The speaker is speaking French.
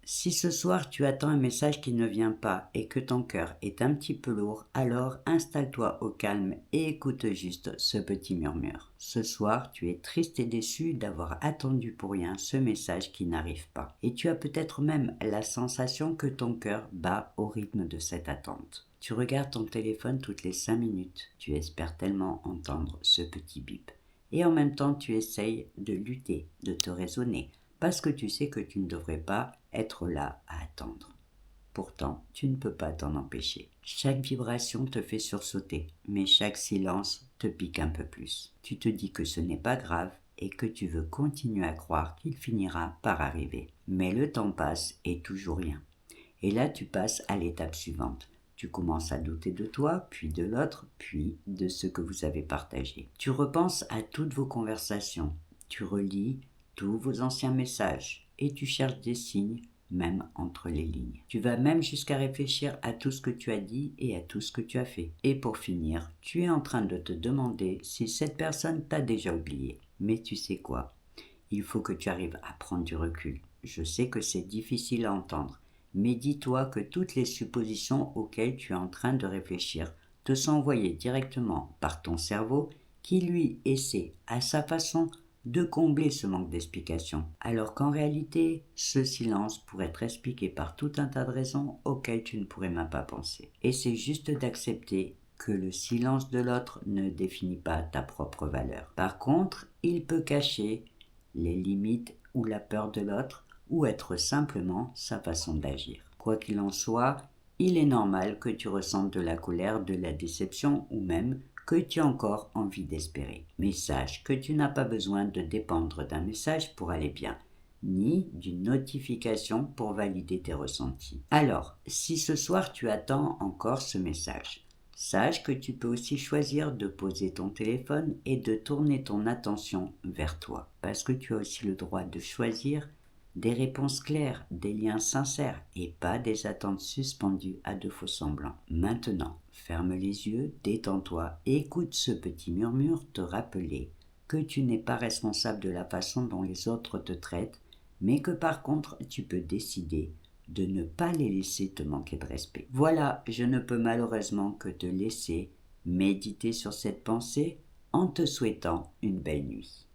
Si ce soir tu attends un message qui ne vient pas et que ton cœur est un petit peu lourd, alors installe-toi au calme et écoute juste ce petit murmure. Ce soir, tu es triste et déçu d'avoir attendu pour rien ce message qui n'arrive pas. Et tu as peut-être même la sensation que ton cœur bat au rythme de cette attente. Tu regardes ton téléphone toutes les 5 minutes. Tu espères tellement entendre ce petit bip. Et en même temps, tu essayes de lutter, de te raisonner, parce que tu sais que tu ne devrais pas être là à attendre. Pourtant, tu ne peux pas t'en empêcher. Chaque vibration te fait sursauter, mais chaque silence te pique un peu plus. Tu te dis que ce n'est pas grave et que tu veux continuer à croire qu'il finira par arriver. Mais le temps passe et toujours rien. Et là, tu passes à l'étape suivante. Tu commences à douter de toi, puis de l'autre, puis de ce que vous avez partagé. Tu repenses à toutes vos conversations. Tu relis tous vos anciens messages et tu cherches des signes, même entre les lignes. Tu vas même jusqu'à réfléchir à tout ce que tu as dit et à tout ce que tu as fait. Et pour finir, tu es en train de te demander si cette personne t'a déjà oublié. Mais tu sais quoi ? Il faut que tu arrives à prendre du recul. Je sais que c'est difficile à entendre, mais dis-toi que toutes les suppositions auxquelles tu es en train de réfléchir te sont envoyées directement par ton cerveau qui lui essaie à sa façon de combler ce manque d'explication, alors qu'en réalité, ce silence pourrait être expliqué par tout un tas de raisons auxquelles tu ne pourrais même pas penser. Et c'est juste d'accepter que le silence de l'autre ne définit pas ta propre valeur. Par contre, il peut cacher les limites ou la peur de l'autre, ou être simplement sa façon d'agir. Quoi qu'il en soit, il est normal que tu ressentes de la colère, de la déception ou même que tu as encore envie d'espérer. Mais sache que tu n'as pas besoin de dépendre d'un message pour aller bien, ni d'une notification pour valider tes ressentis. Alors, si ce soir tu attends encore ce message, sache que tu peux aussi choisir de poser ton téléphone et de tourner ton attention vers toi, parce que tu as aussi le droit de choisir des réponses claires, des liens sincères et pas des attentes suspendues à de faux semblants. Maintenant, ferme les yeux, détends-toi et écoute ce petit murmure te rappeler que tu n'es pas responsable de la façon dont les autres te traitent, mais que par contre tu peux décider de ne pas les laisser te manquer de respect. Voilà, je ne peux malheureusement que te laisser méditer sur cette pensée en te souhaitant une belle nuit.